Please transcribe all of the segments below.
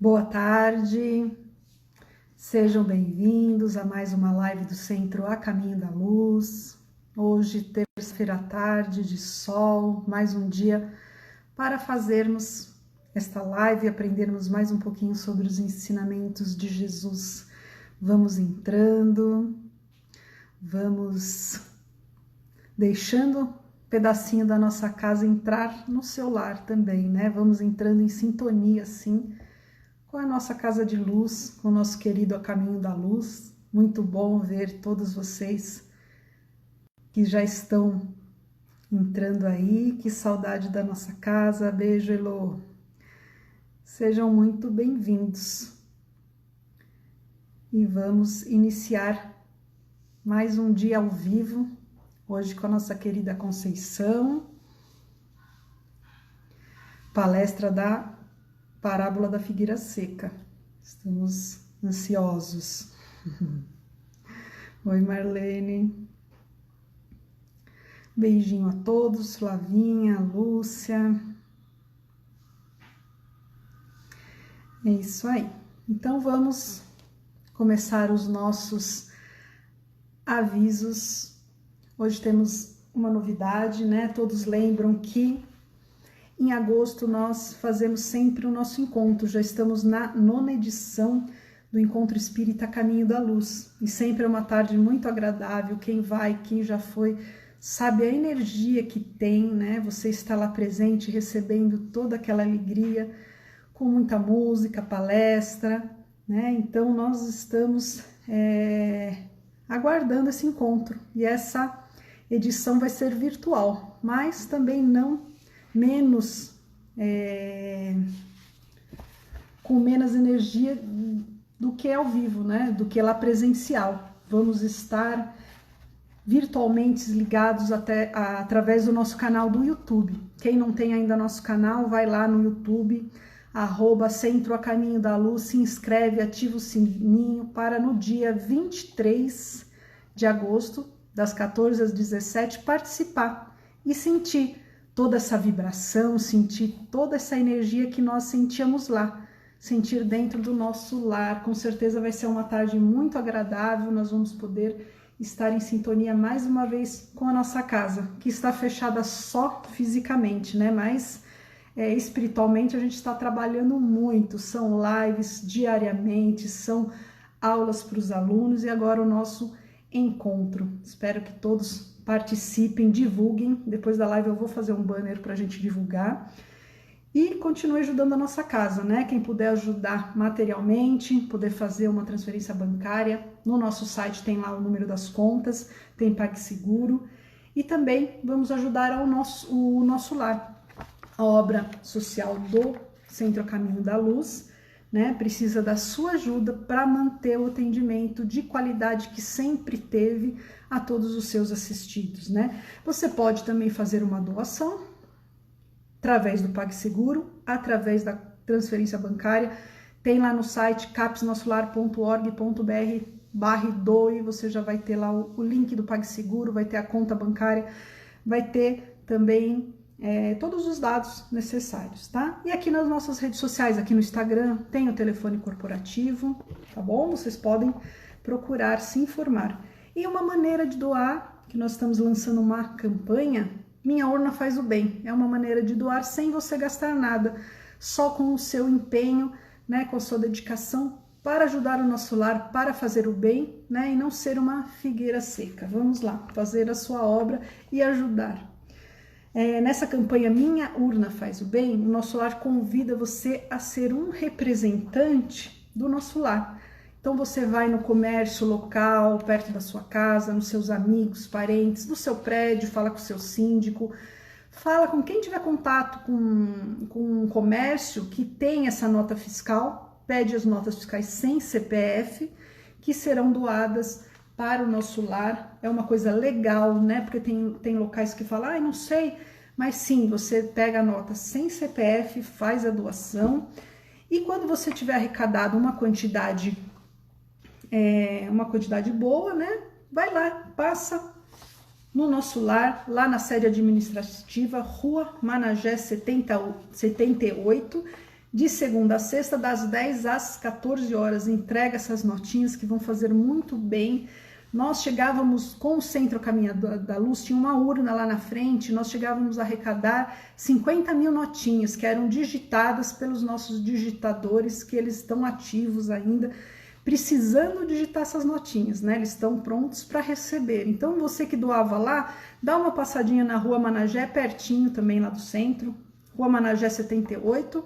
Boa tarde, sejam bem-vindos a mais uma live do Centro A Caminho da Luz. Hoje, terça-feira à tarde de sol, mais um dia para fazermos esta live e aprendermos mais um pouquinho sobre os ensinamentos de Jesus. Vamos entrando, vamos deixando um pedacinho da nossa casa entrar no seu lar também, né? Vamos entrando em sintonia, assim, com a nossa casa de luz, com o nosso querido A Caminho da Luz. Muito bom ver todos vocês que já estão entrando aí. Que saudade da nossa casa. Beijo, Elô. Sejam muito bem-vindos. E vamos iniciar mais um dia ao vivo, hoje com a nossa querida Conceição. Palestra da Parábola da Figueira Seca. Estamos ansiosos. Oi, Marlene. Beijinho a todos, Flavinha, Lúcia. É isso aí. Então vamos começar os nossos avisos. Hoje temos uma novidade, né? Todos lembram que em agosto nós fazemos sempre o nosso encontro. Já estamos na 9ª edição do Encontro Espírita Caminho da Luz. E sempre é uma tarde muito agradável. Quem vai, quem já foi, sabe a energia que tem, né? Você está lá presente, recebendo toda aquela alegria, com muita música, palestra, né? Então nós estamos aguardando esse encontro. E essa edição vai ser virtual, mas também não menos, com menos energia do que ao vivo, né? Do que lá presencial. Vamos estar virtualmente ligados através do nosso canal do YouTube. Quem não tem ainda nosso canal, vai lá no YouTube, @Centro A Caminho da Luz, se inscreve, ativa o sininho para no dia 23 de agosto, das 14 às 17, participar e sentir toda essa vibração, sentir toda essa energia que nós sentíamos lá, sentir dentro do nosso lar. Com certeza vai ser uma tarde muito agradável, nós vamos poder estar em sintonia mais uma vez com a nossa casa, que está fechada só fisicamente, né? Mas espiritualmente a gente está trabalhando muito, são lives diariamente, são aulas para os alunos e agora o nosso encontro. Espero que todos participem, divulguem. Depois da live eu vou fazer um banner para a gente divulgar. E continue ajudando a nossa casa, né? Quem puder ajudar materialmente, poder fazer uma transferência bancária, no nosso site tem lá o número das contas, tem PagSeguro. E também vamos ajudar o nosso lar. A obra social do Centro A Caminho da Luz, né? Precisa da sua ajuda para manter o atendimento de qualidade que sempre teve a todos os seus assistidos, né? Você pode também fazer uma doação através do PagSeguro, através da transferência bancária. Tem lá no site capsnossolar.org.br/doe, você já vai ter lá o link do PagSeguro, vai ter a conta bancária, vai ter também todos os dados necessários, tá? E aqui nas nossas redes sociais, aqui no Instagram, tem o telefone corporativo, tá bom? Vocês podem procurar se informar. E uma maneira de doar, que nós estamos lançando uma campanha, Minha Urna Faz o Bem. É uma maneira de doar sem você gastar nada, só com o seu empenho, né, com a sua dedicação para ajudar o nosso lar, para fazer o bem, né, e não ser uma figueira seca. Vamos lá, fazer a sua obra e ajudar. Nessa campanha Minha Urna Faz o Bem, o nosso lar convida você a ser um representante do nosso lar. Então você vai no comércio local, perto da sua casa, nos seus amigos, parentes, no seu prédio, fala com o seu síndico, fala com quem tiver contato com um comércio que tem essa nota fiscal, pede as notas fiscais sem CPF, que serão doadas para o nosso lar. É uma coisa legal, né? Porque tem locais que falam, não sei, mas sim, você pega a nota sem CPF, faz a doação, e quando você tiver arrecadado uma quantidade boa, né? Vai lá, passa no nosso lar, lá na sede administrativa, Rua Managé 78, de segunda a sexta, das 10 às 14 horas. Entrega essas notinhas que vão fazer muito bem. Nós chegávamos com o Centro Caminho da Luz, tinha uma urna lá na frente, nós chegávamos a arrecadar 50 mil notinhas, que eram digitadas pelos nossos digitadores, que eles estão ativos ainda, precisando digitar essas notinhas, né? Eles estão prontos para receber. Então, você que doava lá, dá uma passadinha na Rua Managé, pertinho também lá do centro, Rua Managé 78,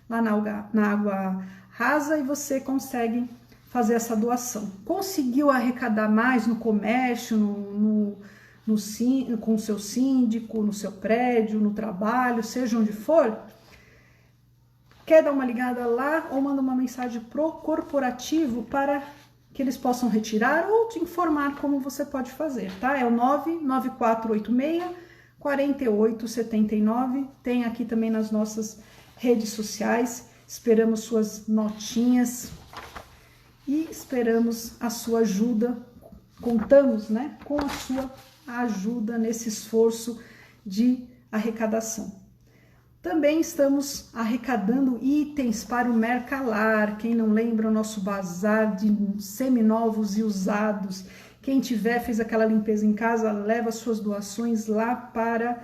lá na Água Rasa, e você consegue fazer essa doação. Conseguiu arrecadar mais no comércio, com o seu síndico, no seu prédio, no trabalho, seja onde for? Quer dar uma ligada lá ou manda uma mensagem pro corporativo para que eles possam retirar ou te informar como você pode fazer, tá? É o 99486-4879. Tem aqui também nas nossas redes sociais. Esperamos suas notinhas e esperamos a sua ajuda. Contamos, né, com a sua ajuda nesse esforço de arrecadação. Também estamos arrecadando itens para o Mercalar. Quem não lembra, o nosso bazar de seminovos e usados. Quem tiver, fez aquela limpeza em casa, leva suas doações lá para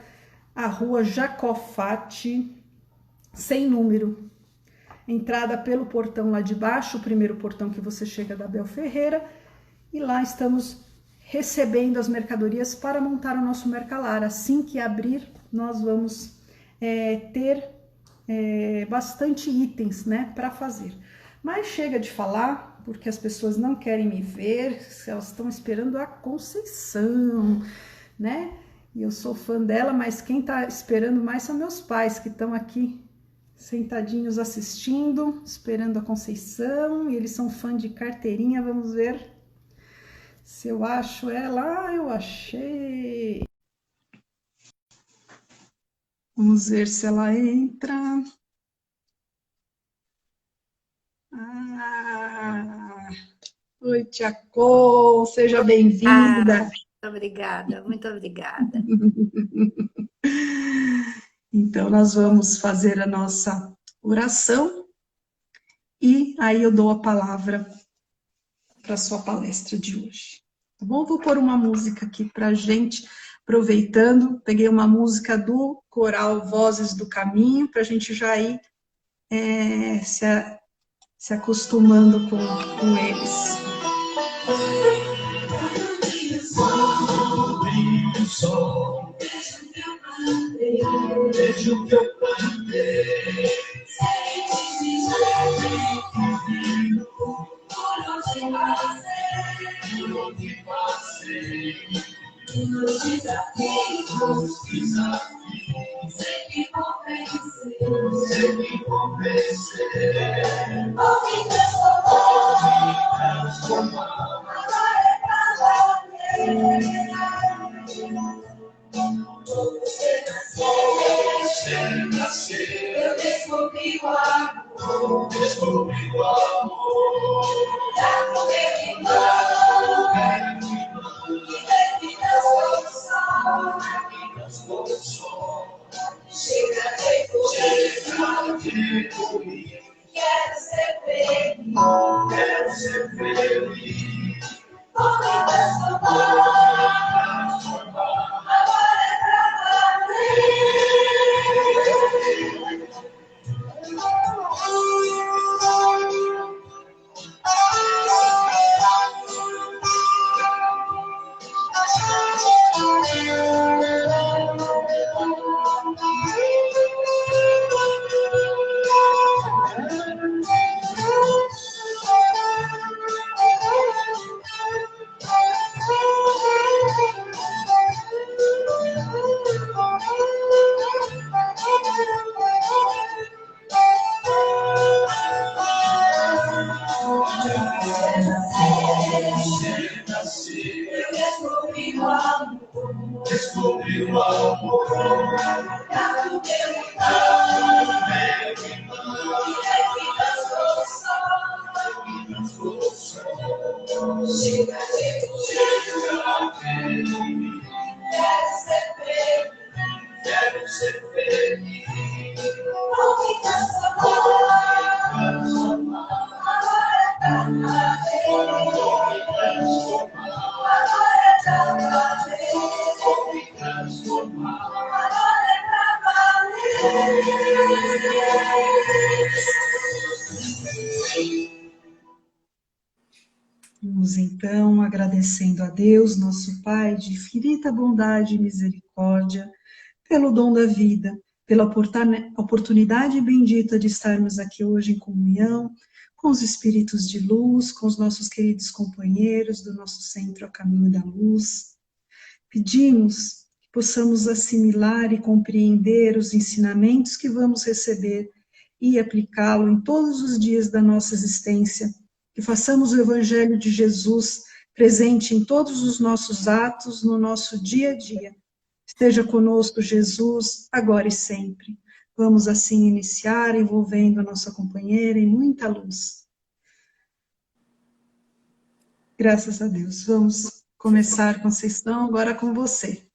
a Rua Jacofati, sem número. Entrada pelo portão lá de baixo, o primeiro portão que você chega da Abel Ferreira. E lá estamos recebendo as mercadorias para montar o nosso Mercalar. Assim que abrir, nós vamos ter bastante itens, né, para fazer. Mas chega de falar, porque as pessoas não querem me ver, elas estão esperando a Conceição, né? E eu sou fã dela, mas quem tá esperando mais são meus pais, que estão aqui sentadinhos assistindo, esperando a Conceição, e eles são fã de carteirinha. Vamos ver se eu acho ela. Ah, eu achei! Vamos ver se ela entra. Oi, Tia Col, seja bem-vinda. Muito obrigada, muito obrigada. Então, nós vamos fazer a nossa oração e aí eu dou a palavra para a sua palestra de hoje. Tá bom? Vou pôr uma música aqui para a gente, aproveitando. Peguei uma música do coral Vozes do Caminho, para a gente já ir se acostumando com eles. Vejo o que eu plantei, por onde passei, nos desafios, sei que vou vencer, vou me transformar, agora é pra você nasceu, eu descobri o amor, já comer de mão, que termina o sol, chega de comigo, quero ser feliz, vou me transformar, agora é pra descobri o amor, já no meu irmão, e dançou o sol, chega de mim, quero ser feliz, vou me transformar. Vamos então agradecendo a Deus, nosso Pai, de infinita bondade e misericórdia, pelo dom da vida, pela oportunidade bendita de estarmos aqui hoje em comunhão com os espíritos de luz, com os nossos queridos companheiros do nosso centro A Caminho da Luz. Pedimos que possamos assimilar e compreender os ensinamentos que vamos receber e aplicá-lo em todos os dias da nossa existência, que façamos o Evangelho de Jesus presente em todos os nossos atos, no nosso dia a dia. Esteja conosco, Jesus, agora e sempre. Vamos assim iniciar, envolvendo a nossa companheira em muita luz. Graças a Deus. Vamos começar, Conceição, agora com você.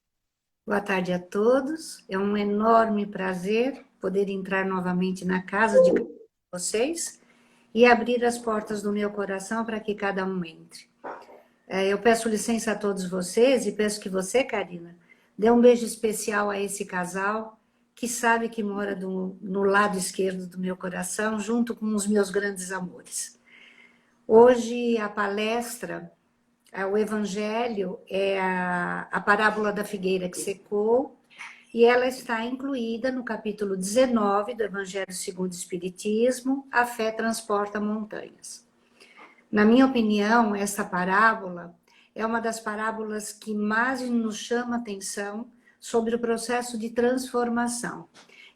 Boa tarde a todos. É um enorme prazer poder entrar novamente na casa de vocês e abrir as portas do meu coração para que cada um entre. Eu peço licença a todos vocês e peço que você, Karina, dê um beijo especial a esse casal que sabe que mora no lado esquerdo do meu coração, junto com os meus grandes amores. Hoje a palestra, o Evangelho, é a parábola da figueira que secou, e ela está incluída no capítulo 19 do Evangelho segundo o Espiritismo, A Fé Transporta Montanhas. Na minha opinião, essa parábola é uma das parábolas que mais nos chama atenção sobre o processo de transformação.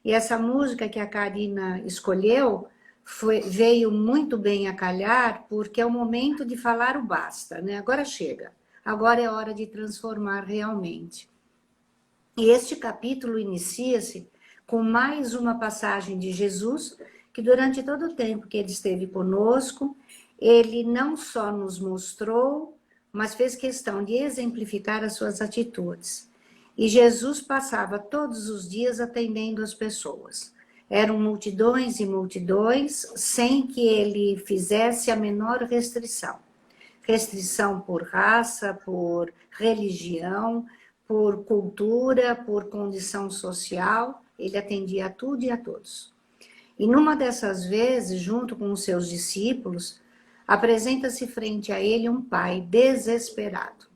E essa música que a Karina escolheu veio muito bem a calhar, porque é o momento de falar o basta, né? Agora chega, agora é hora de transformar realmente. E este capítulo inicia-se com mais uma passagem de Jesus, que durante todo o tempo que ele esteve conosco, ele não só nos mostrou, mas fez questão de exemplificar as suas atitudes. E Jesus passava todos os dias atendendo as pessoas. Eram multidões e multidões, sem que ele fizesse a menor restrição. Restrição por raça, por religião, por cultura, por condição social, ele atendia a tudo e a todos. E numa dessas vezes, junto com os seus discípulos, apresenta-se frente a ele um pai desesperado.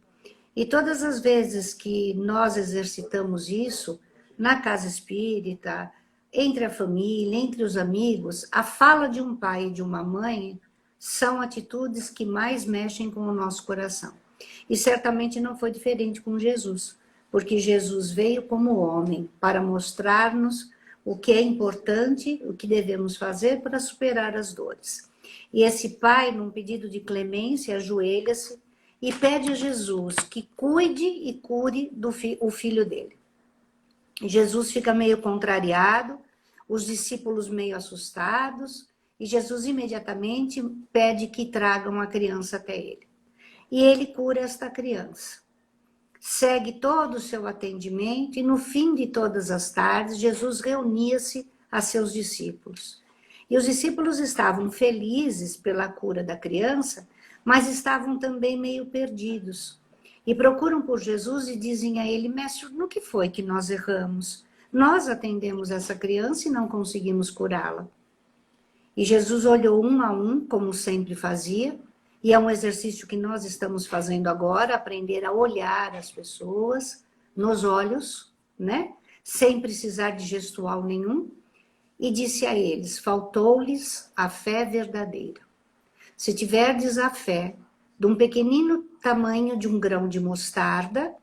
E todas as vezes que nós exercitamos isso, na casa espírita, entre a família, entre os amigos, a fala de um pai e de uma mãe são atitudes que mais mexem com o nosso coração. E certamente não foi diferente com Jesus, porque Jesus veio como homem para mostrar-nos o que é importante, o que devemos fazer para superar as dores. E esse pai, num pedido de clemência, ajoelha-se e pede a Jesus que cuide e cure o filho dele. Jesus fica meio contrariado, os discípulos meio assustados, e Jesus imediatamente pede que tragam a criança até ele. E ele cura esta criança. Segue todo o seu atendimento, e no fim de todas as tardes, Jesus reunia-se a seus discípulos. E os discípulos estavam felizes pela cura da criança, mas estavam também meio perdidos. E procuram por Jesus e dizem a ele: mestre, no que foi que nós erramos? Nós atendemos essa criança e não conseguimos curá-la. E Jesus olhou um a um, como sempre fazia, e é um exercício que nós estamos fazendo agora, aprender a olhar as pessoas nos olhos, né? Sem precisar de gestual nenhum, e disse a eles: faltou-lhes a fé verdadeira. Se tiverdes a fé de um pequenino tamanho de um grão de mostarda,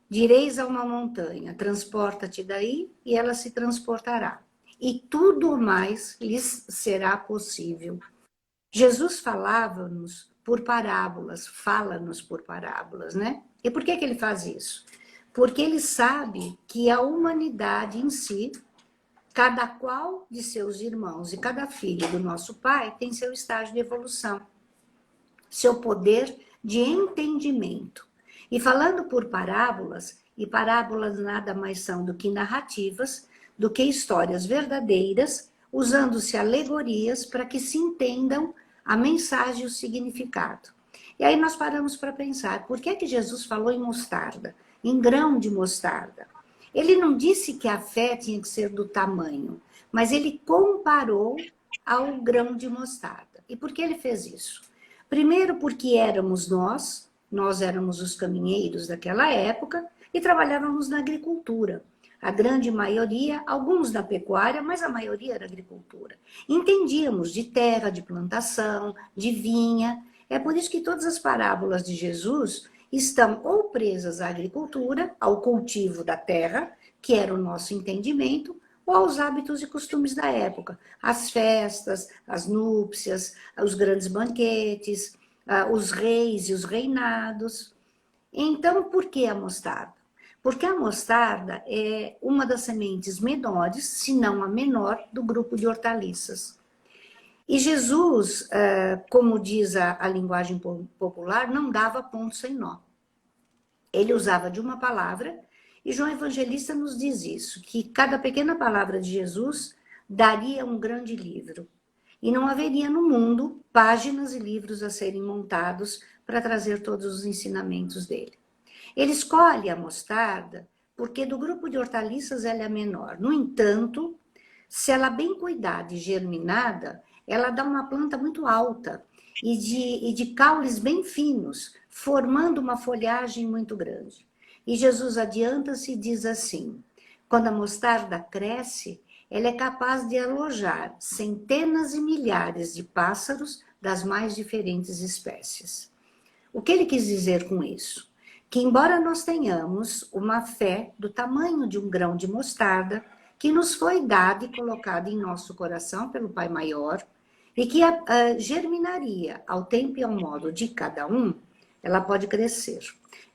direis a uma montanha: transporta-te daí, e ela se transportará. E tudo mais lhes será possível. Jesus falava-nos por parábolas, fala-nos por parábolas, né? E por que ele faz isso? Porque ele sabe que a humanidade em si, cada qual de seus irmãos e cada filho do nosso Pai tem seu estágio de evolução, seu poder de entendimento. E falando por parábolas, e parábolas nada mais são do que narrativas, do que histórias verdadeiras, usando-se alegorias para que se entendam a mensagem e o significado. E aí nós paramos para pensar: por que Jesus falou em mostarda, em grão de mostarda? Ele não disse que a fé tinha que ser do tamanho, mas ele comparou ao grão de mostarda. E por que ele fez isso? Primeiro porque éramos nós éramos os caminheiros daquela época e trabalhávamos na agricultura. A grande maioria, alguns na pecuária, mas a maioria era agricultura. Entendíamos de terra, de plantação, de vinha. É por isso que todas as parábolas de Jesus estão ou presas à agricultura, ao cultivo da terra, que era o nosso entendimento, ou aos hábitos e costumes da época. As festas, as núpcias, os grandes banquetes, os reis e os reinados. Então, por que a mostarda? Porque a mostarda é uma das sementes menores, se não a menor, do grupo de hortaliças. E Jesus, como diz a linguagem popular, não dava ponto sem nó. Ele usava de uma palavra, e João Evangelista nos diz isso, que cada pequena palavra de Jesus daria um grande livro. E não haveria no mundo páginas e livros a serem montados para trazer todos os ensinamentos dele. Ele escolhe a mostarda porque do grupo de hortaliças ela é a menor. No entanto, se ela bem cuidada e germinada, ela dá uma planta muito alta e de caules bem finos, formando uma folhagem muito grande. E Jesus adianta-se e diz assim, quando a mostarda cresce, ela é capaz de alojar centenas e milhares de pássaros das mais diferentes espécies. O que ele quis dizer com isso? Que embora nós tenhamos uma fé do tamanho de um grão de mostarda, que nos foi dada e colocada em nosso coração pelo Pai Maior, e que germinaria ao tempo e ao modo de cada um, ela pode crescer.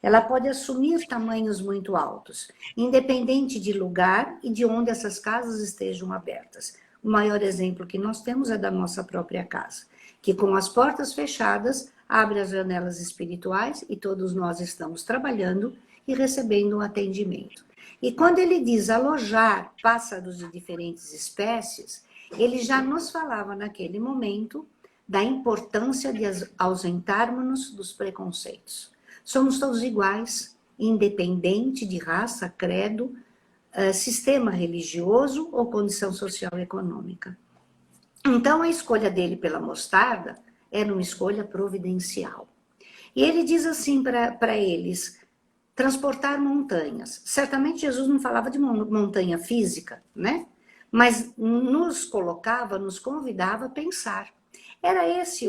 Ela pode assumir tamanhos muito altos, independente de lugar e de onde essas casas estejam abertas. O maior exemplo que nós temos é da nossa própria casa, que com as portas fechadas, abre as janelas espirituais e todos nós estamos trabalhando e recebendo um atendimento. E quando ele diz alojar pássaros de diferentes espécies, ele já nos falava naquele momento da importância de ausentarmos-nos dos preconceitos. Somos todos iguais, independente de raça, credo, sistema religioso ou condição social e econômica. Então, a escolha dele pela mostarda era uma escolha providencial. E ele diz assim para eles, transportar montanhas. Certamente Jesus não falava de montanha física, né? Mas nos colocava, nos convidava a pensar. Era esse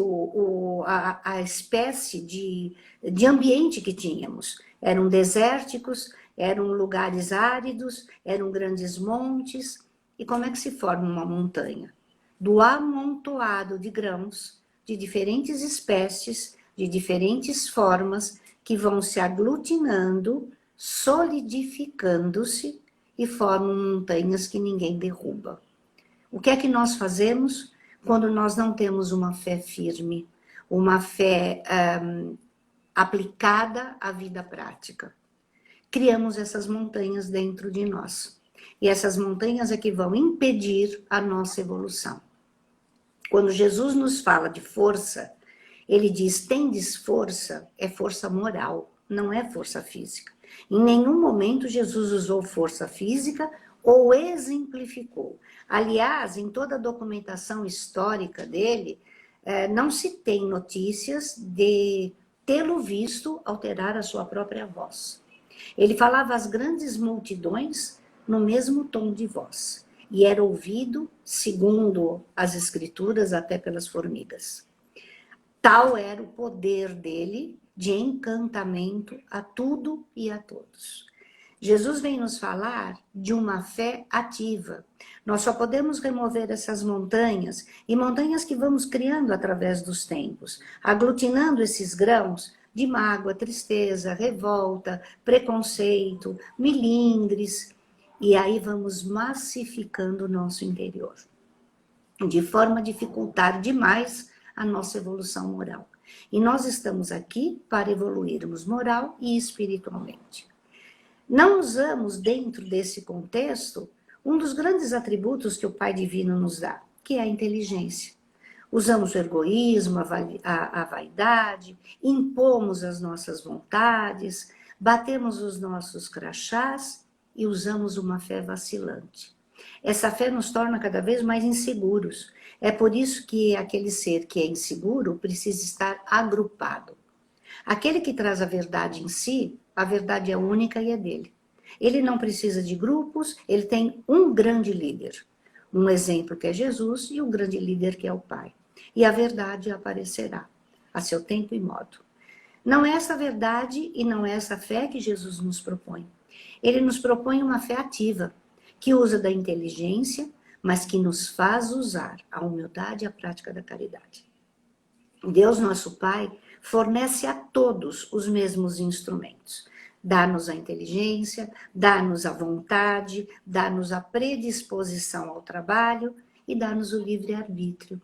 a espécie de ambiente que tínhamos. Eram desérticos, eram lugares áridos, eram grandes montes. E como é que se forma uma montanha? Do amontoado de grãos, de diferentes espécies, de diferentes formas, que vão se aglutinando, solidificando-se e formam montanhas que ninguém derruba. O que é que nós fazemos quando nós não temos uma fé firme, uma fé aplicada à vida prática? Criamos essas montanhas dentro de nós. E essas montanhas é que vão impedir a nossa evolução. Quando Jesus nos fala de força, ele diz, tendes força, é força moral, não é força física. Em nenhum momento Jesus usou força física ou exemplificou. Aliás, em toda a documentação histórica dele, não se tem notícias de tê-lo visto alterar a sua própria voz. Ele falava às grandes multidões no mesmo tom de voz. E era ouvido, segundo as escrituras, até pelas formigas. Tal era o poder dele de encantamento a tudo e a todos. Jesus vem nos falar de uma fé ativa. Nós só podemos remover essas montanhas, e montanhas que vamos criando através dos tempos, aglutinando esses grãos de mágoa, tristeza, revolta, preconceito, milindres, e aí vamos massificando o nosso interior, de forma a dificultar demais a nossa evolução moral. E nós estamos aqui para evoluirmos moral e espiritualmente. Não usamos dentro desse contexto um dos grandes atributos que o Pai Divino nos dá, que é a inteligência. Usamos o egoísmo, a vaidade, impomos as nossas vontades, batemos os nossos crachás e usamos uma fé vacilante. Essa fé nos torna cada vez mais inseguros. É por isso que aquele ser que é inseguro precisa estar agrupado. Aquele que traz a verdade em si, a verdade é única e é dele. Ele não precisa de grupos, ele tem um grande líder. Um exemplo que é Jesus e um grande líder que é o Pai. E a verdade aparecerá a seu tempo e modo. Não é essa verdade e não é essa fé que Jesus nos propõe. Ele nos propõe uma fé ativa, que usa da inteligência, mas que nos faz usar a humildade e a prática da caridade. Deus, nosso Pai, fornece a todos os mesmos instrumentos. Dá-nos a inteligência, dá-nos a vontade, dá-nos a predisposição ao trabalho e dá-nos o livre-arbítrio.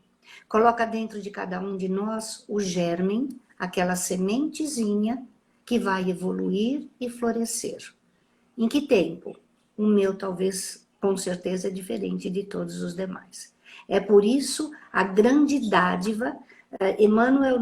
Coloca dentro de cada um de nós o germe, aquela sementezinha que vai evoluir e florescer. Em que tempo? O meu talvez, com certeza, é diferente de todos os demais. É por isso a grande dádiva. Emmanuel,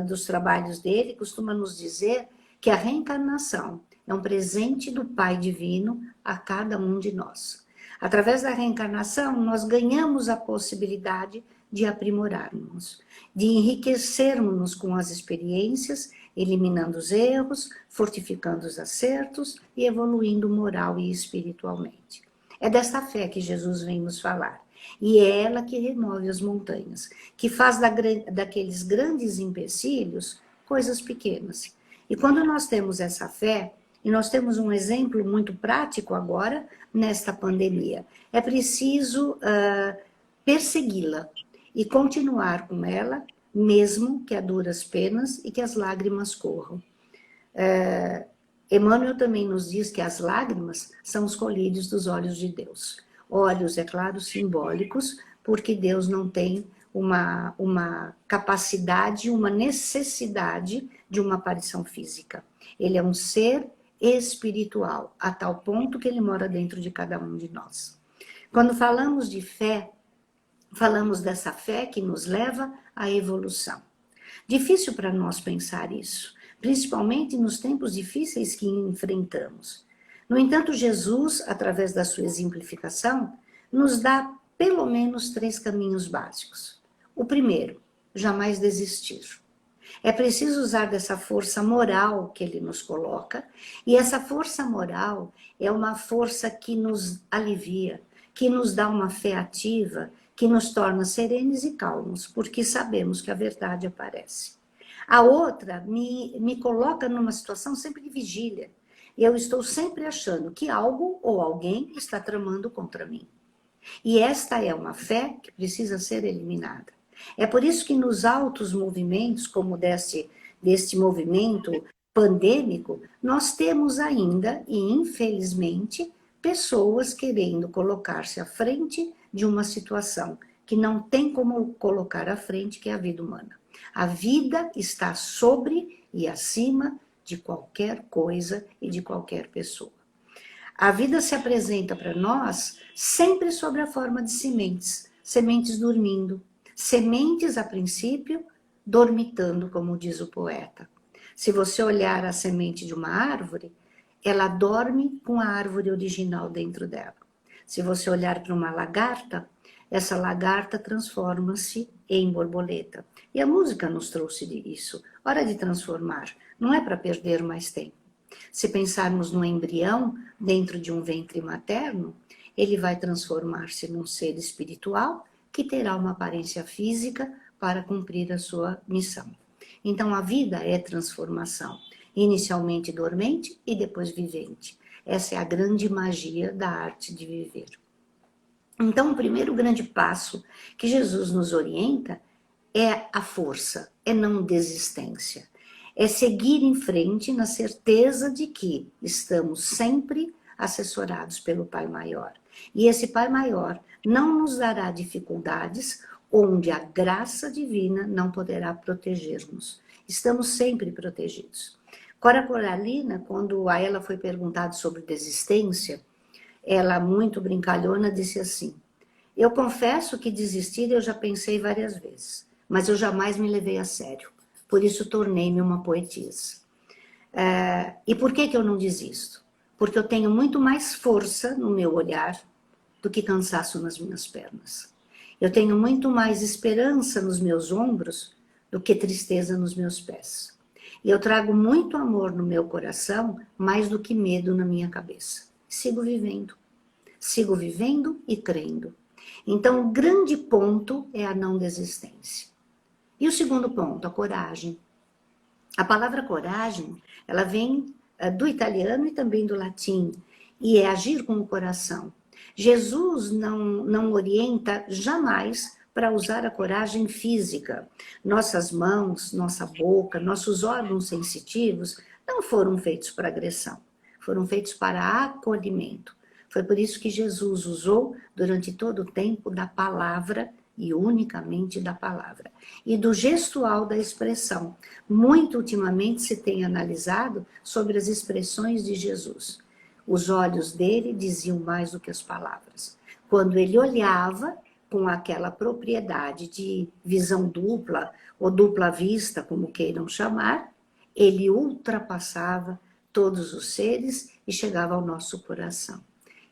dos trabalhos dele, costuma nos dizer que a reencarnação é um presente do Pai Divino a cada um de nós. Através da reencarnação, nós ganhamos a possibilidade de aprimorarmos, de enriquecermos-nos com as experiências, eliminando os erros, fortificando os acertos e evoluindo moral e espiritualmente. É dessa fé que Jesus vem nos falar. E é ela que remove as montanhas, que faz daqueles grandes empecilhos coisas pequenas. E quando nós temos essa fé, e nós temos um exemplo muito prático agora, nesta pandemia, é preciso persegui-la e continuar com ela, mesmo que a duras penas e que as lágrimas corram. Emmanuel também nos diz que as lágrimas são os colírios dos olhos de Deus. Olhos, é claro, simbólicos, porque Deus não tem uma capacidade, uma necessidade de uma aparição física. Ele é um ser espiritual, a tal ponto que ele mora dentro de cada um de nós. Quando falamos de fé, falamos dessa fé que nos leva à evolução. Difícil para nós pensar isso, principalmente nos tempos difíceis que enfrentamos. No entanto, Jesus, através da sua exemplificação, nos dá pelo menos 3 caminhos básicos. O primeiro, jamais desistir. É preciso usar dessa força moral que ele nos coloca, e essa força moral é uma força que nos alivia, que nos dá uma fé ativa, que nos torna serenos e calmos, porque sabemos que a verdade aparece. A outra me coloca numa situação sempre de vigília. Eu estou sempre achando que algo ou alguém está tramando contra mim. E esta é uma fé que precisa ser eliminada. É por isso que nos altos movimentos, como deste movimento pandêmico, nós temos ainda, e infelizmente, pessoas querendo colocar-se à frente de uma situação que não tem como colocar à frente, que é a vida humana. A vida está sobre e acima de qualquer coisa e de qualquer pessoa. A vida se apresenta para nós sempre sob a forma de sementes, sementes dormindo, sementes a princípio dormitando, como diz o poeta. Se você olhar a semente de uma árvore, ela dorme com a árvore original dentro dela. Se você olhar para uma lagarta, essa lagarta transforma-se em borboleta. E a música nos trouxe isso. Hora de transformar, não é para perder mais tempo. Se pensarmos no embrião dentro de um ventre materno, ele vai transformar-se num ser espiritual que terá uma aparência física para cumprir a sua missão. Então a vida é transformação, inicialmente dormente e depois vivente. Essa é a grande magia da arte de viver. Então o primeiro grande passo que Jesus nos orienta é a força, é não desistência. É seguir em frente na certeza de que estamos sempre assessorados pelo Pai Maior. E esse Pai Maior não nos dará dificuldades onde a graça divina não poderá proteger-nos. Estamos sempre protegidos. Cora Coralina, quando a ela foi perguntado sobre desistência, ela, muito brincalhona, disse assim: eu confesso que desistir eu já pensei várias vezes, mas eu jamais me levei a sério. Por isso tornei-me uma poetisa. E por que eu não desisto? porque eu tenho muito mais força no meu olhar do que cansaço nas minhas pernas. Eu tenho muito mais esperança nos meus ombros do que tristeza nos meus pés. E eu trago muito amor no meu coração, mais do que medo na minha cabeça. Sigo vivendo e crendo. Então, o grande ponto é a não desistência. E o segundo ponto, a coragem. A palavra coragem, ela vem do italiano e também do latim, e é agir com o coração. Jesus não orienta jamais para usar a coragem física. Nossas mãos, nossa boca, nossos órgãos sensitivos não foram feitos para agressão, foram feitos para acolhimento. Foi por isso que Jesus usou durante todo o tempo da palavra e unicamente da palavra. E do gestual da expressão. Muito ultimamente se tem analisado sobre as expressões de Jesus. Os olhos dele diziam mais do que as palavras. Quando ele olhava com aquela propriedade de visão dupla, ou dupla vista, como queiram chamar, ele ultrapassava todos os seres e chegava ao nosso coração.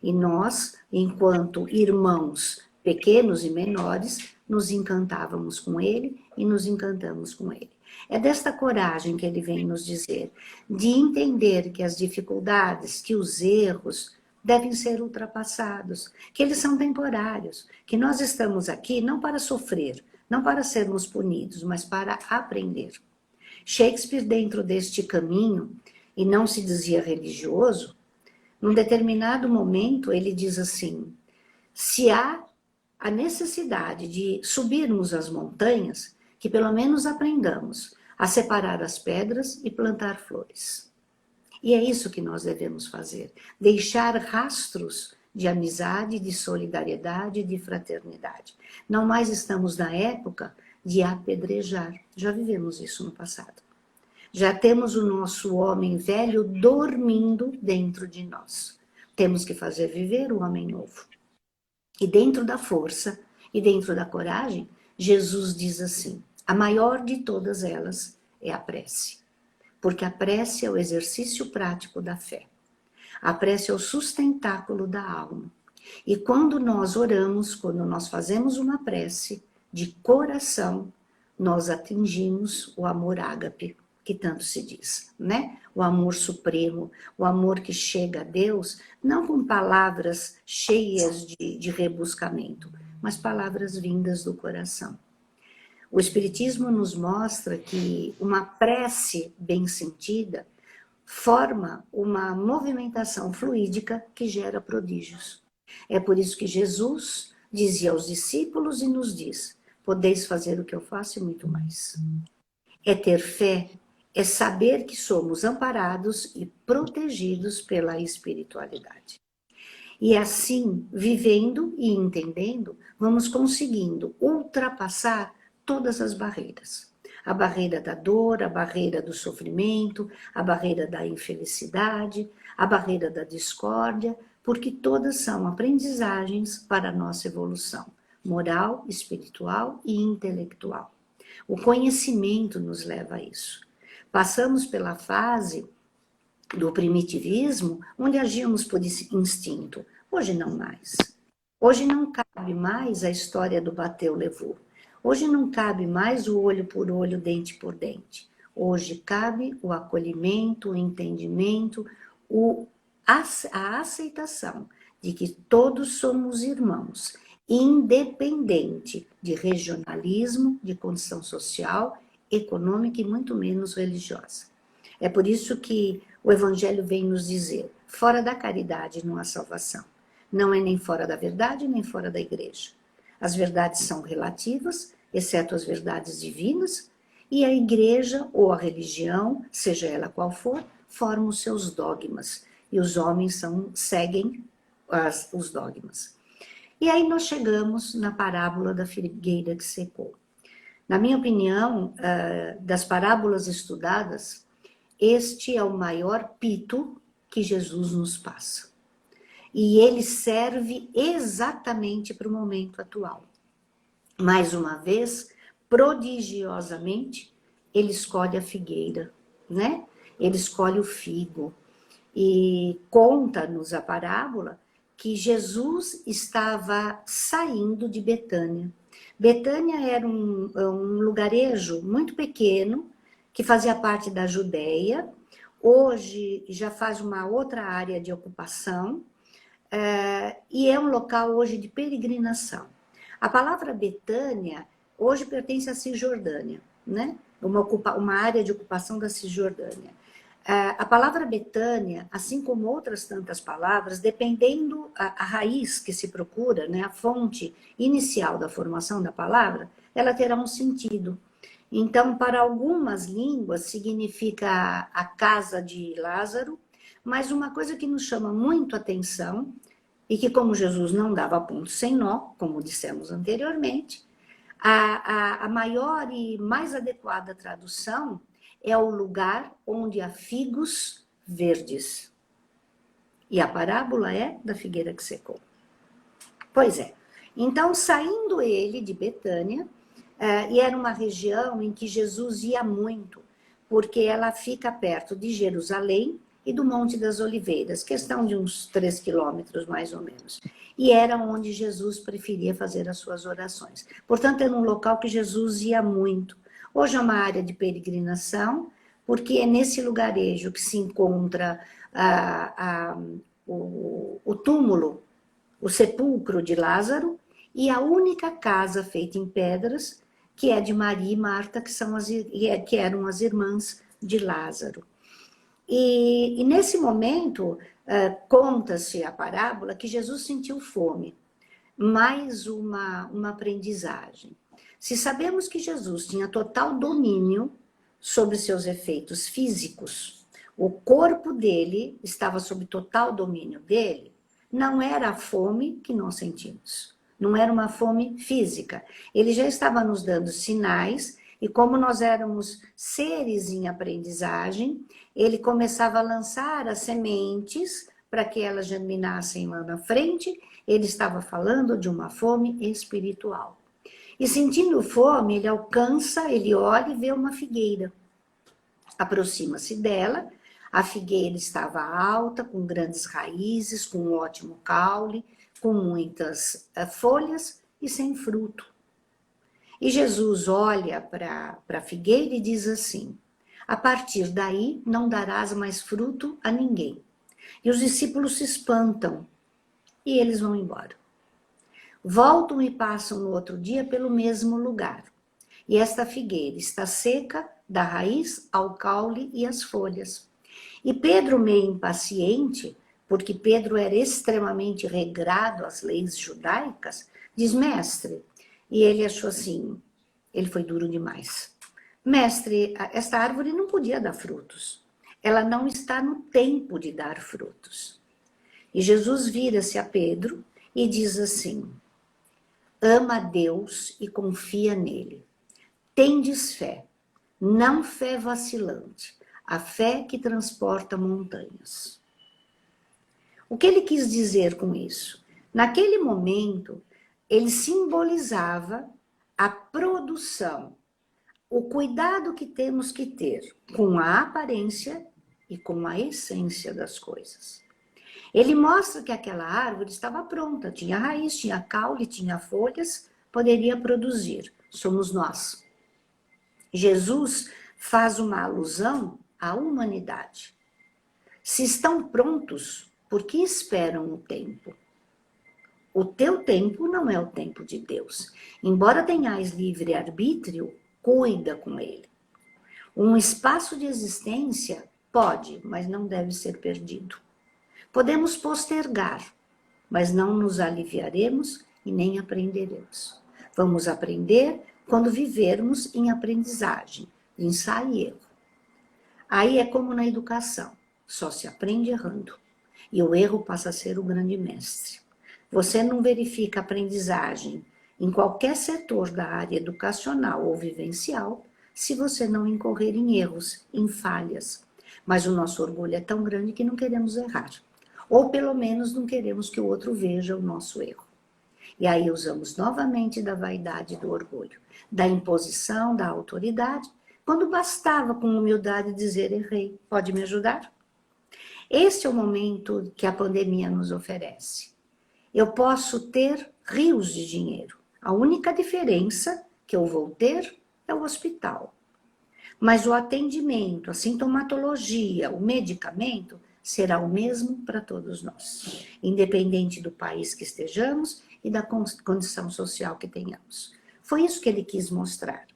E nós, enquanto irmãos pequenos e menores, nos encantávamos com ele e nos encantamos com ele. É desta coragem que ele vem nos dizer, de entender que as dificuldades, que os erros devem ser ultrapassados, que eles são temporários, que nós estamos aqui não para sofrer, não para sermos punidos, mas para aprender. Shakespeare, dentro deste caminho, e não se dizia religioso, num determinado momento ele diz assim, se há a necessidade de subirmos as montanhas, que pelo menos aprendamos a separar as pedras e plantar flores. E é isso que nós devemos fazer, deixar rastros de amizade, de solidariedade, de fraternidade. Não mais estamos na época de apedrejar, já vivemos isso no passado. Já temos o nosso homem velho dormindo dentro de nós. Temos que fazer viver o homem novo. E dentro da força e dentro da coragem, Jesus diz assim, a maior de todas elas é a prece. Porque a prece é o exercício prático da fé. A prece é o sustentáculo da alma. E quando nós oramos, quando nós fazemos uma prece de coração, nós atingimos o amor ágape, que tanto se diz, né? O amor supremo, o amor que chega a Deus, não com palavras cheias de rebuscamento, mas palavras vindas do coração. O Espiritismo nos mostra que uma prece bem sentida forma uma movimentação fluídica que gera prodígios. É por isso que Jesus dizia aos discípulos e nos diz, podeis fazer o que eu faço e muito mais. É ter fé, é saber que somos amparados e protegidos pela espiritualidade. E assim, vivendo e entendendo, vamos conseguindo ultrapassar todas as barreiras. A barreira da dor, a barreira do sofrimento, a barreira da infelicidade, a barreira da discórdia, porque todas são aprendizagens para a nossa evolução moral, espiritual e intelectual. O conhecimento nos leva a isso. Passamos pela fase do primitivismo, onde agíamos por instinto. Hoje não mais. Hoje não cabe mais a história do bateu, levou. Hoje não cabe mais o olho por olho, dente por dente. Hoje cabe o acolhimento, o entendimento, a aceitação de que todos somos irmãos, independente de regionalismo, de condição social, econômica e muito menos religiosa. É por isso que o Evangelho vem nos dizer, fora da caridade não há salvação. Não é nem fora da verdade, nem fora da igreja. As verdades são relativas, exceto as verdades divinas, e a igreja ou a religião, seja ela qual for, forma os seus dogmas. E os homens seguem os dogmas. E aí nós chegamos na parábola da figueira que secou. Na minha opinião, das parábolas estudadas, este é o maior pito que Jesus nos passa. E ele serve exatamente para o momento atual. Mais uma vez, prodigiosamente, ele escolhe a figueira, né? Ele escolhe o figo. E conta-nos a parábola que Jesus estava saindo de Betânia. Betânia era um lugarejo muito pequeno, que fazia parte da Judéia. Hoje já faz uma outra área de ocupação, e é um local hoje de peregrinação. A palavra Betânia hoje pertence à Cisjordânia, né? Uma área de ocupação da Cisjordânia. A palavra Betânia, assim como outras tantas palavras, dependendo a raiz que se procura, né, a fonte inicial da formação da palavra, ela terá um sentido. Então, para algumas línguas, significa a casa de Lázaro, mas uma coisa que nos chama muito atenção, e que como Jesus não dava ponto sem nó, como dissemos anteriormente, a maior e mais adequada tradução é o lugar onde há figos verdes. E a parábola é da figueira que secou. Pois é. Então, saindo ele de Betânia, e era uma região em que Jesus ia muito, porque ela fica perto de Jerusalém e do Monte das Oliveiras, questão de uns 3 quilômetros, mais ou menos. E era onde Jesus preferia fazer as suas orações. Portanto, era um local que Jesus ia muito. Hoje é uma área de peregrinação, porque é nesse lugarejo que se encontra o túmulo, o sepulcro de Lázaro, e a única casa feita em pedras, que é de Maria e Marta, que eram as irmãs de Lázaro. E nesse momento, conta-se a parábola que Jesus sentiu fome. Mais uma aprendizagem. Se sabemos que Jesus tinha total domínio sobre seus efeitos físicos, o corpo dele estava sob total domínio dele, não era a fome que nós sentimos, não era uma fome física. Ele já estava nos dando sinais, e como nós éramos seres em aprendizagem, ele começava a lançar as sementes para que elas germinassem lá na frente. Ele estava falando de uma fome espiritual. E sentindo fome, ele alcança, ele olha e vê uma figueira. Aproxima-se dela, a figueira estava alta, com grandes raízes, com um ótimo caule, com muitas folhas e sem fruto. E Jesus olha para a figueira e diz assim: a partir daí não darás mais fruto a ninguém. E os discípulos se espantam e eles vão embora. Voltam e passam no outro dia pelo mesmo lugar. E esta figueira está seca, da raiz ao caule e às folhas. E Pedro, meio impaciente, porque Pedro era extremamente regrado às leis judaicas, diz: mestre, e ele achou assim, ele foi duro demais. Mestre, esta árvore não podia dar frutos. Ela não está no tempo de dar frutos. E Jesus vira-se a Pedro e diz assim: ama a Deus e confia nele. Tendes fé, não fé vacilante, a fé que transporta montanhas. O que ele quis dizer com isso? Naquele momento, ele simbolizava a produção, o cuidado que temos que ter com a aparência e com a essência das coisas. Ele mostra que aquela árvore estava pronta, tinha raiz, tinha caule, tinha folhas, poderia produzir. Somos nós. Jesus faz uma alusão à humanidade. Se estão prontos, por que esperam o tempo? O teu tempo não é o tempo de Deus. Embora tenhais livre-arbítrio, cuida com ele. Um espaço de existência pode, mas não deve ser perdido. Podemos postergar, mas não nos aliviaremos e nem aprenderemos. Vamos aprender quando vivermos em aprendizagem, ensaio e erro. Aí é como na educação, só se aprende errando. E o erro passa a ser o grande mestre. Você não verifica aprendizagem em qualquer setor da área educacional ou vivencial se você não incorrer em erros, em falhas. Mas o nosso orgulho é tão grande que não queremos errar. Ou pelo menos não queremos que o outro veja o nosso erro. E aí usamos novamente da vaidade e do orgulho, da imposição, da autoridade, quando bastava com humildade dizer: errei, pode me ajudar? Este é o momento que a pandemia nos oferece. Eu posso ter rios de dinheiro. A única diferença que eu vou ter é o hospital. Mas o atendimento, a sintomatologia, o medicamento será o mesmo para todos nós, independente do país que estejamos e da condição social que tenhamos. Foi isso que ele quis mostrar.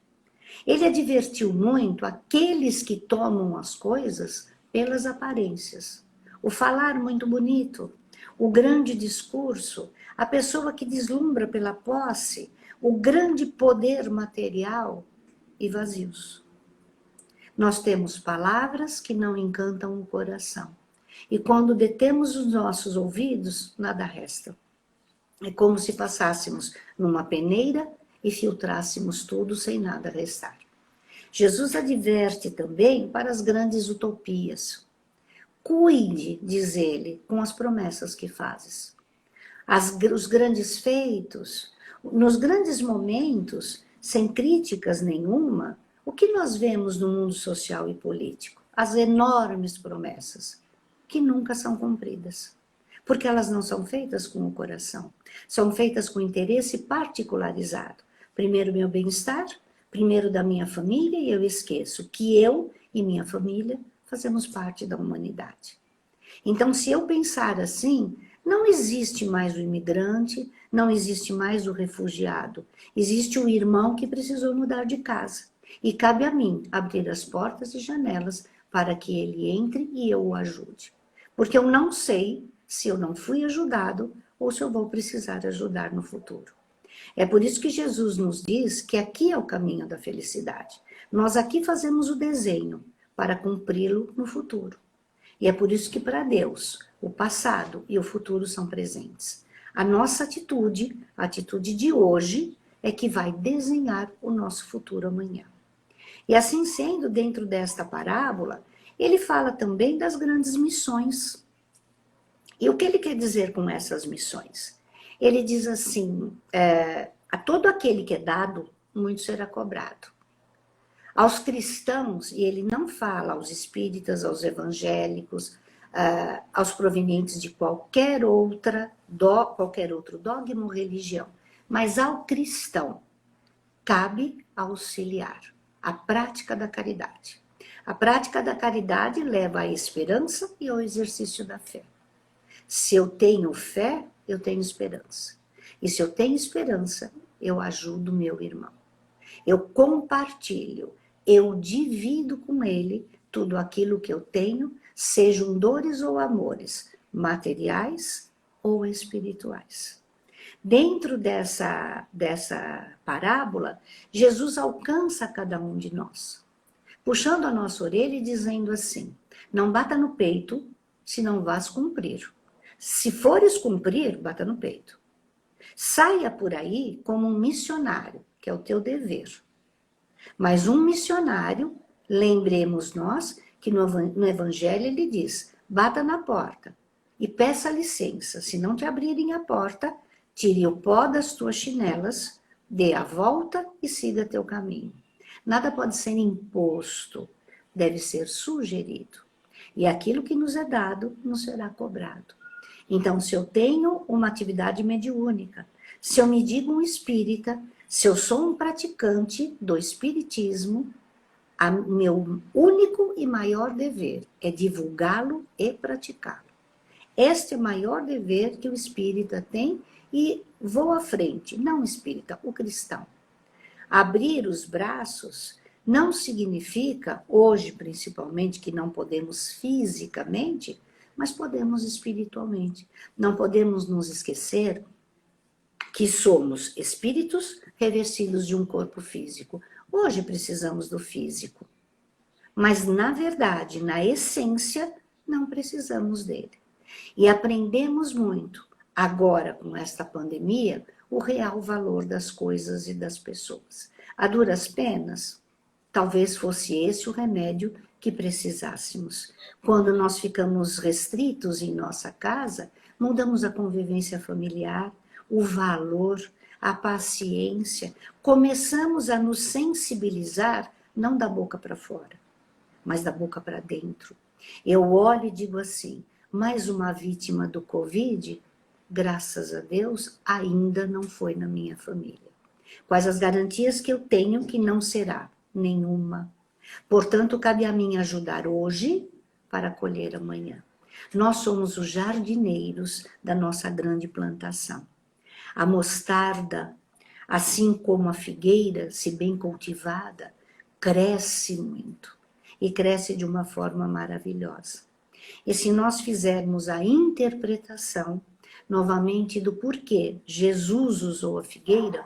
Ele advertiu muito aqueles que tomam as coisas pelas aparências. O falar muito bonito, o grande discurso, a pessoa que deslumbra pela posse, o grande poder material e vazios. Nós temos palavras que não encantam o coração. E quando detemos os nossos ouvidos, nada resta. É como se passássemos numa peneira e filtrássemos tudo sem nada restar. Jesus adverte também para as grandes utopias. Cuide, diz ele, com as promessas que fazes. Os grandes feitos, nos grandes momentos, sem críticas nenhuma, o que nós vemos no mundo social e político? As enormes promessas, que nunca são cumpridas. Porque elas não são feitas com o coração. São feitas com interesse particularizado. Primeiro meu bem-estar, primeiro da minha família, e eu esqueço que eu e minha família fazemos parte da humanidade. Então, se eu pensar assim, não existe mais o imigrante, não existe mais o refugiado. Existe o irmão que precisou mudar de casa. E cabe a mim abrir as portas e janelas para que ele entre e eu o ajude. Porque eu não sei se eu não fui ajudado ou se eu vou precisar ajudar no futuro. É por isso que Jesus nos diz que aqui é o caminho da felicidade. Nós aqui fazemos o desenho para cumpri-lo no futuro. E é por isso que para Deus, o passado e o futuro são presentes. A nossa atitude, a atitude de hoje, é que vai desenhar o nosso futuro amanhã. E assim sendo, dentro desta parábola, ele fala também das grandes missões. E o que ele quer dizer com essas missões? Ele diz assim, a todo aquele que é dado, muito será cobrado. Aos cristãos, e ele não fala aos espíritas, aos evangélicos, aos provenientes de qualquer outro dogma ou religião, mas ao cristão cabe auxiliar a prática da caridade. A prática da caridade leva à esperança e ao exercício da fé. Se eu tenho fé, eu tenho esperança. E se eu tenho esperança, eu ajudo meu irmão. Eu compartilho, eu divido com ele tudo aquilo que eu tenho, sejam dores ou amores, materiais ou espirituais. Dentro dessa parábola, Jesus alcança cada um de nós, puxando a nossa orelha e dizendo assim, não bata no peito se não vás cumprir. Se fores cumprir, bata no peito. Saia por aí como um missionário, que é o teu dever. Mas um missionário, lembremos nós, que no Evangelho ele diz, bata na porta e peça licença. Se não te abrirem a porta, tire o pó das tuas chinelas, dê a volta e siga teu caminho. Nada pode ser imposto, deve ser sugerido. E aquilo que nos é dado, nos será cobrado. Então, se eu tenho uma atividade mediúnica, se eu me digo um espírita, se eu sou um praticante do espiritismo, meu único e maior dever é divulgá-lo e praticá-lo. Este é o maior dever que o espírita tem e vou à frente, não o espírita, o cristão. Abrir os braços não significa, hoje principalmente, que não podemos fisicamente, mas podemos espiritualmente. Não podemos nos esquecer que somos espíritos revestidos de um corpo físico. Hoje precisamos do físico, mas na verdade, na essência, não precisamos dele. E aprendemos muito, agora com esta pandemia, o real valor das coisas e das pessoas. A duras penas, talvez fosse esse o remédio que precisássemos. Quando nós ficamos restritos em nossa casa, mudamos a convivência familiar, o valor, a paciência, começamos a nos sensibilizar, não da boca para fora, mas da boca para dentro. Eu olho e digo assim, mais uma vítima do Covid, graças a Deus, ainda não foi na minha família. Quais as garantias que eu tenho que não será? Nenhuma. Portanto, cabe a mim ajudar hoje para colher amanhã. Nós somos os jardineiros da nossa grande plantação. A mostarda, assim como a figueira, se bem cultivada, cresce muito e cresce de uma forma maravilhosa. E se nós fizermos a interpretação, novamente, do porquê Jesus usou a figueira,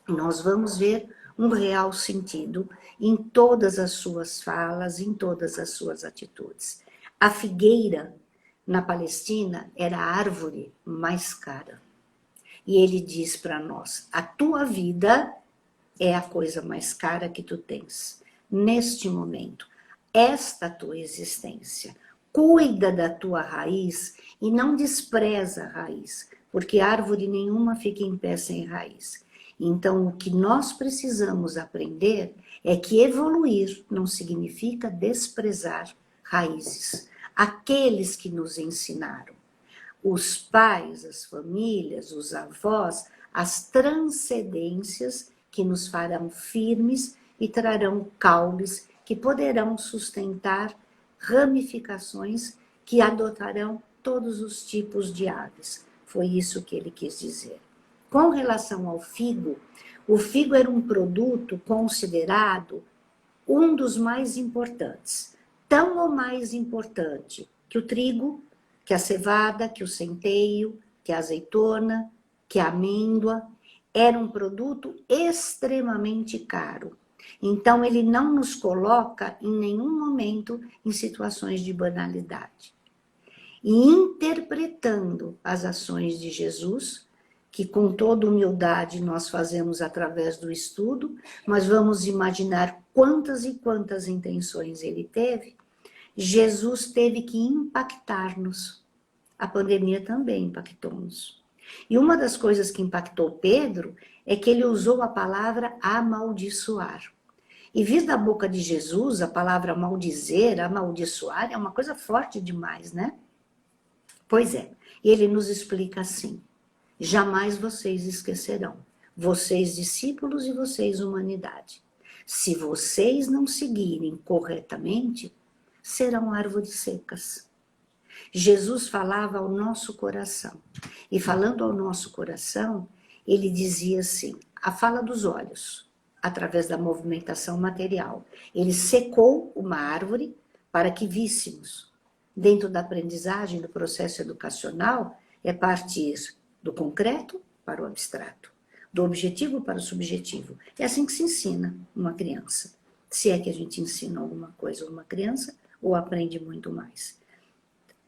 nós vamos ver um real sentido em todas as suas falas, em todas as suas atitudes. A figueira, na Palestina, era a árvore mais cara. E ele diz para nós, a tua vida é a coisa mais cara que tu tens. Neste momento, esta tua existência. Cuida da tua raiz e não despreza a raiz, porque árvore nenhuma fica em pé sem raiz. Então, o que nós precisamos aprender é que evoluir não significa desprezar raízes. Aqueles que nos ensinaram, os pais, as famílias, os avós, as transcendências que nos farão firmes e trarão caules que poderão sustentar ramificações que adotarão todos os tipos de aves. Foi isso que ele quis dizer. Com relação ao figo, o figo era um produto considerado um dos mais importantes, tão ou mais importante que o trigo, que a cevada, que o centeio, que a azeitona, que a amêndoa. Era um produto extremamente caro. Então, ele não nos coloca em nenhum momento em situações de banalidade. E interpretando as ações de Jesus, que com toda humildade nós fazemos através do estudo, mas vamos imaginar quantas e quantas intenções ele teve, Jesus teve que impactar-nos. A pandemia também impactou-nos. E uma das coisas que impactou Pedro é que ele usou a palavra amaldiçoar. E vir da boca de Jesus a palavra maldizer, amaldiçoar, é uma coisa forte demais, né? Pois é, e ele nos explica assim, jamais vocês esquecerão, vocês discípulos e vocês humanidade. Se vocês não seguirem corretamente, serão árvores secas. Jesus falava ao nosso coração. E falando ao nosso coração, ele dizia assim, a fala dos olhos, através da movimentação material. Ele secou uma árvore para que víssemos. Dentro da aprendizagem, do processo educacional, é partir do concreto para o abstrato, do objetivo para o subjetivo. É assim que se ensina uma criança. Se é que a gente ensina alguma coisa a uma criança, ou aprende muito mais.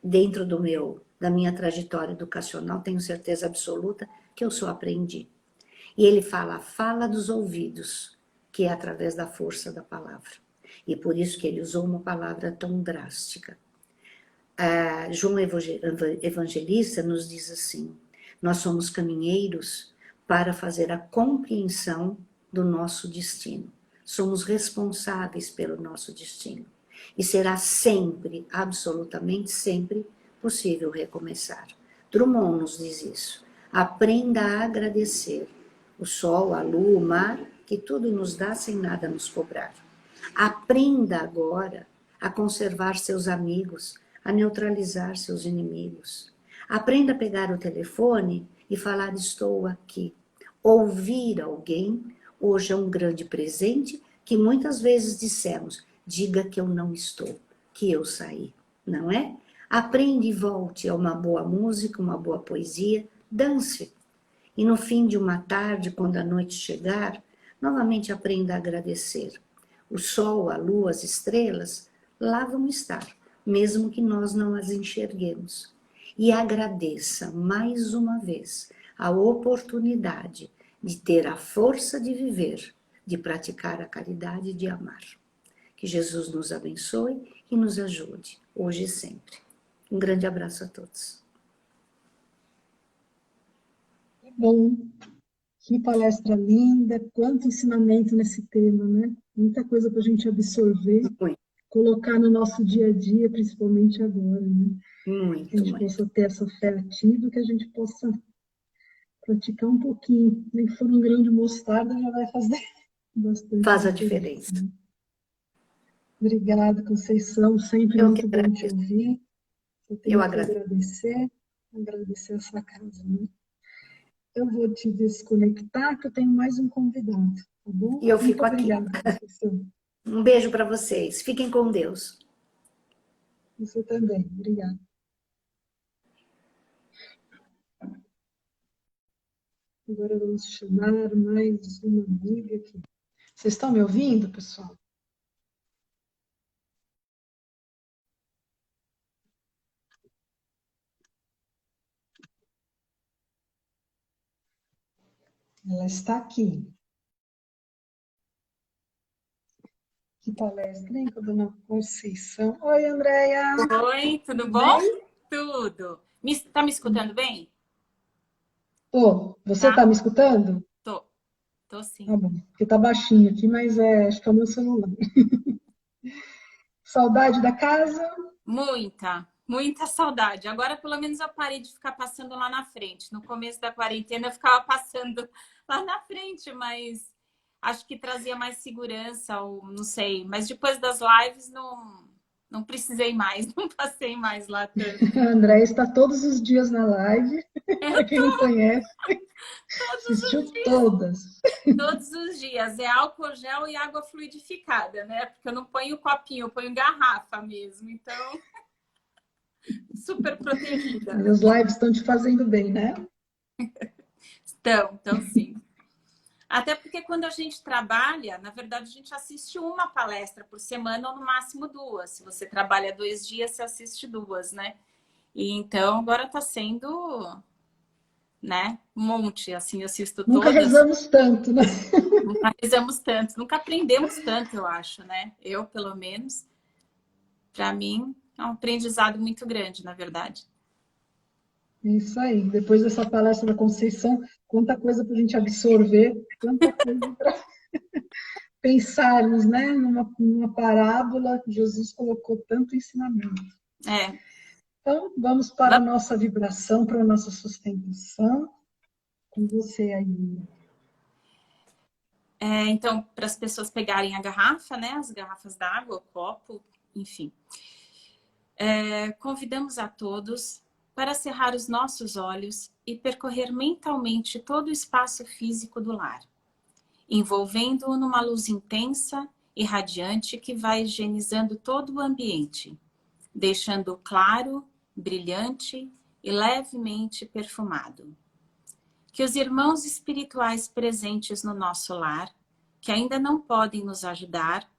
Dentro da minha trajetória educacional, tenho certeza absoluta que eu só aprendi. E ele fala a fala dos ouvidos, que é através da força da palavra. E por isso que ele usou uma palavra tão drástica. João Evangelista nos diz assim, nós somos caminheiros para fazer a compreensão do nosso destino. Somos responsáveis pelo nosso destino. E será sempre, absolutamente sempre, possível recomeçar. Drummond nos diz isso. Aprenda a agradecer o sol, a lua, o mar, que tudo nos dá sem nada nos cobrar. Aprenda agora a conservar seus amigos, a neutralizar seus inimigos. Aprenda a pegar o telefone e falar estou aqui. Ouvir alguém hoje é um grande presente que muitas vezes dissemos, diga que eu não estou, que eu saí, não é? Aprende e volte a uma boa música, uma boa poesia, dance. E no fim de uma tarde, quando a noite chegar, novamente aprenda a agradecer. O sol, a lua, as estrelas, lá vão estar, mesmo que nós não as enxerguemos. E agradeça mais uma vez a oportunidade de ter a força de viver, de praticar a caridade e de amar. Que Jesus nos abençoe e nos ajude, hoje e sempre. Um grande abraço a todos. Que bom, que palestra linda, quanto ensinamento nesse tema, né? Muita coisa para a gente absorver. Muito. colocar no nosso dia a dia, principalmente agora, né? Que a Muito, gente muito. possa ter essa fé ativa, que a gente possa praticar um pouquinho. Nem que for um grão de mostarda, já vai fazer bastante Faz a diferença, diferença. né? Obrigada, Conceição. Sempre Eu que muito bom te agradeço. ouvir. Eu Eu tenho que agradeço. agradecer essa casa, né? Eu vou te desconectar, que eu tenho mais um convidado, tá bom? E eu Muito fico aqui. obrigada, Conceição. Um beijo para vocês. Fiquem com Deus. Você também. Obrigada. Agora vamos chamar mais uma amiga aqui. Vocês estão me ouvindo, pessoal? Ela está aqui. Que palestra, hein, com a dona Conceição. Oi, Andréia. Oi, tudo Tudo bom? bem? Tudo. Tá me escutando bem? Tô. Você Tá? está me escutando? Tô. Tô sim. Tá bom. Porque tá baixinho aqui, mas acho que é o meu celular. Saudade da casa? Muita, muita saudade. Agora, pelo menos, eu parei de ficar passando lá na frente. No começo da quarentena, eu ficava passando lá na frente, mas acho que trazia mais segurança, ou não sei. Mas depois das lives, não precisei mais, não passei mais lá tanto. A Andréia está todos os dias na live. Para quem não conhece, Todos assistiu os dias. todas. Todos os dias. É álcool gel e água fluidificada, né? Porque eu não ponho copinho, eu ponho garrafa mesmo. Então, super protegida. Mas as lives estão te fazendo bem, né? Então sim. Até porque quando a gente trabalha, na verdade, a gente assiste uma palestra por semana ou no máximo duas. Se você trabalha 2 dias, você assiste duas, né? E então agora tá sendo, né, um monte, assim, eu assisto Nunca todas. rezamos tanto, né? Nunca fizemos tanto, nunca aprendemos tanto, eu acho, né? Eu, pelo menos, para mim, é um aprendizado muito grande, na verdade. Isso aí. Depois dessa palestra da Conceição, quanta coisa para a gente absorver, quanta coisa para pensarmos, né? Numa parábola, Jesus colocou tanto ensinamento. É, Então, vamos para a nossa vibração, para a nossa sustentação. Com você aí. então, para as pessoas pegarem a garrafa, né? As garrafas d'água, o copo, enfim. Convidamos a todos para cerrar os nossos olhos e percorrer mentalmente todo o espaço físico do lar, envolvendo-o numa luz intensa e radiante que vai higienizando todo o ambiente, deixando-o claro, brilhante e levemente perfumado. Que os irmãos espirituais presentes no nosso lar, que ainda não podem nos ajudar,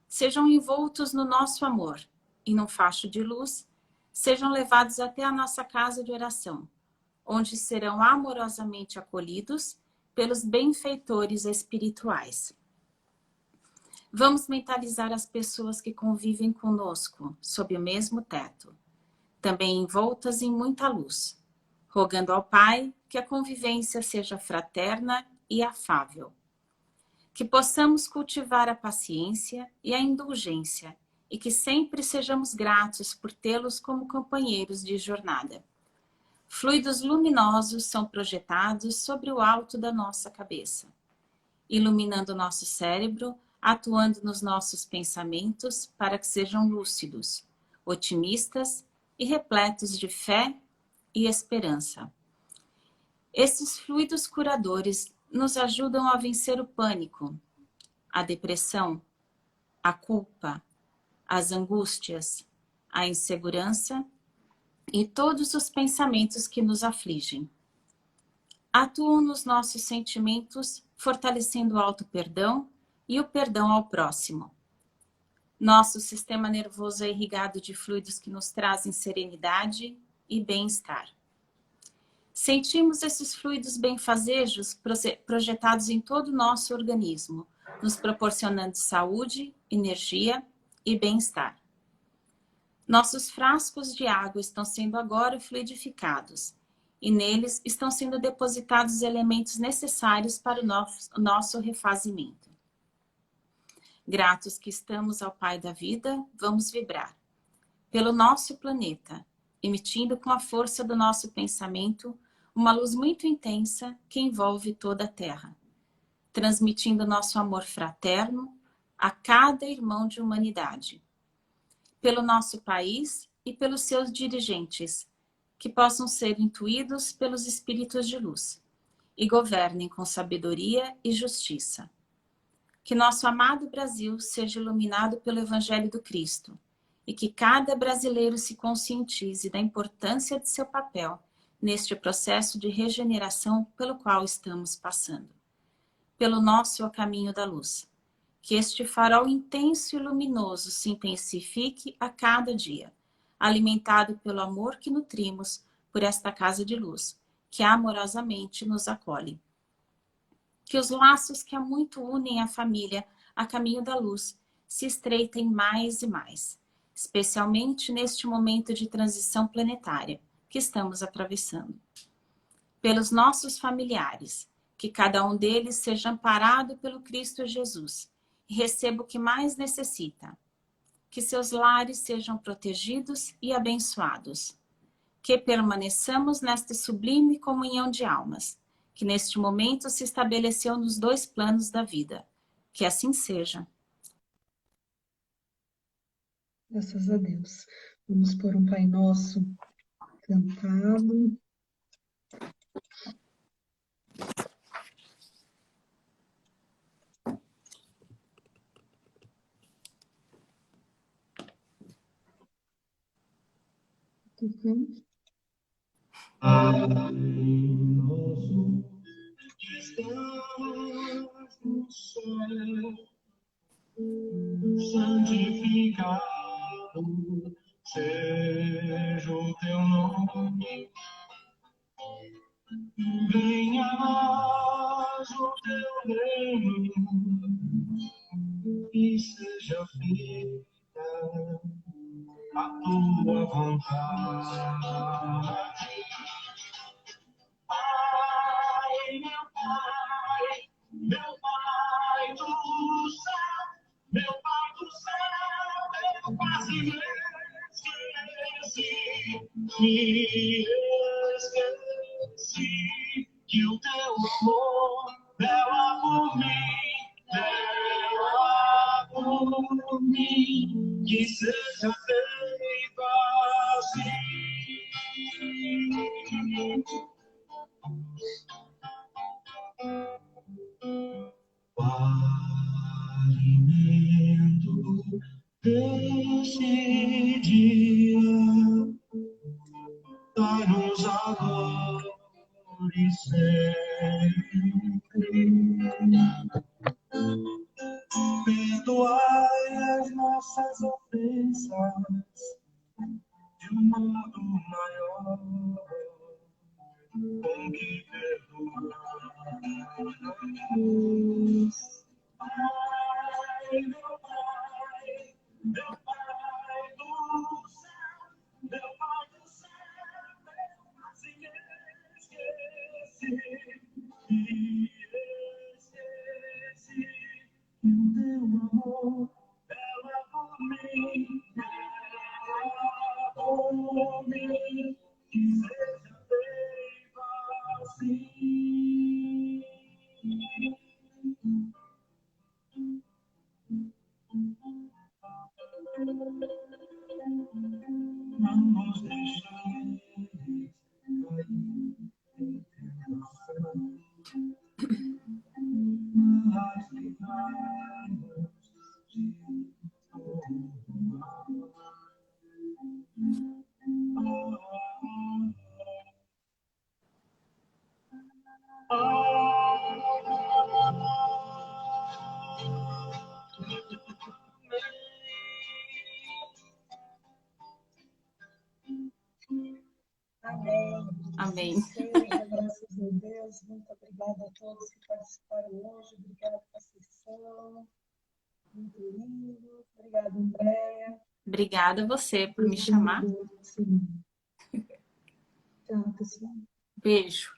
sejam envoltos no nosso amor e num facho de luz, sejam levados até a nossa casa de oração, onde serão amorosamente acolhidos pelos benfeitores espirituais. Vamos mentalizar as pessoas que convivem conosco sob o mesmo teto, também envoltas em muita luz, rogando ao Pai que a convivência seja fraterna e afável. Que possamos cultivar a paciência e a indulgência e que sempre sejamos gratos por tê-los como companheiros de jornada. Fluidos luminosos são projetados sobre o alto da nossa cabeça, iluminando o nosso cérebro, atuando nos nossos pensamentos para que sejam lúcidos, otimistas e repletos de fé e esperança. Esses fluidos curadores nos ajudam a vencer o pânico, a depressão, a culpa, as angústias, a insegurança e todos os pensamentos que nos afligem. Atuam nos nossos sentimentos, fortalecendo o auto-perdão e o perdão ao próximo. Nosso sistema nervoso é irrigado de fluidos que nos trazem serenidade e bem-estar. Sentimos esses fluidos benfazejos projetados em todo o nosso organismo, nos proporcionando saúde, energia e bem-estar. Nossos frascos de água estão sendo agora fluidificados e neles estão sendo depositados elementos necessários para o nosso refazimento. Gratos que estamos ao Pai da vida, vamos vibrar pelo nosso planeta, emitindo com a força do nosso pensamento uma luz muito intensa que envolve toda a Terra, transmitindo nosso amor fraterno a cada irmão de humanidade, pelo nosso país e pelos seus dirigentes, que possam ser intuídos pelos espíritos de luz e governem com sabedoria e justiça. Que nosso amado Brasil seja iluminado pelo Evangelho do Cristo e que cada brasileiro se conscientize da importância de seu papel neste processo de regeneração pelo qual estamos passando. Pelo nosso caminho da luz. Que este farol intenso e luminoso se intensifique a cada dia, alimentado pelo amor que nutrimos por esta casa de luz, que amorosamente nos acolhe. Que os laços que há muito unem a família a caminho da luz se estreitem mais e mais, especialmente neste momento de transição planetária que estamos atravessando. Pelos nossos familiares, que cada um deles seja amparado pelo Cristo Jesus e receba o que mais necessita. Que seus lares sejam protegidos e abençoados. Que permaneçamos nesta sublime comunhão de almas, que neste momento se estabeleceu nos dois planos da vida. Que assim seja. Graças a Deus. Vamos pôr um Pai Nosso cantado. Pai nosso que estás no céu, santificado seja o teu nome. Venha a nós o teu reino e seja feita a tua vontade. Pai, meu Pai do céu, meu Pai do céu, eu quase me esqueci que o teu amor dela por mim, que seja feito assim. O alimento desse dia, dai-nos agora e sempre. Perdoai as nossas ofensas de um modo maior, com que perdoamos. Pai, meu Pai do céu, meu Pai do céu, eu quase me esqueci que o teu amor ela por mim, que seja feito assim. Não nos deixeis cair em tentação, mas livrai-nos de todo mal. Amém. Amém. Seja, graças a Deus. Muito obrigada a todos que participaram hoje. Obrigada pela sessão. Muito lindo. Obrigada, Andréia. Obrigada a você por me chamar. Tchau, pessoal. Beijo.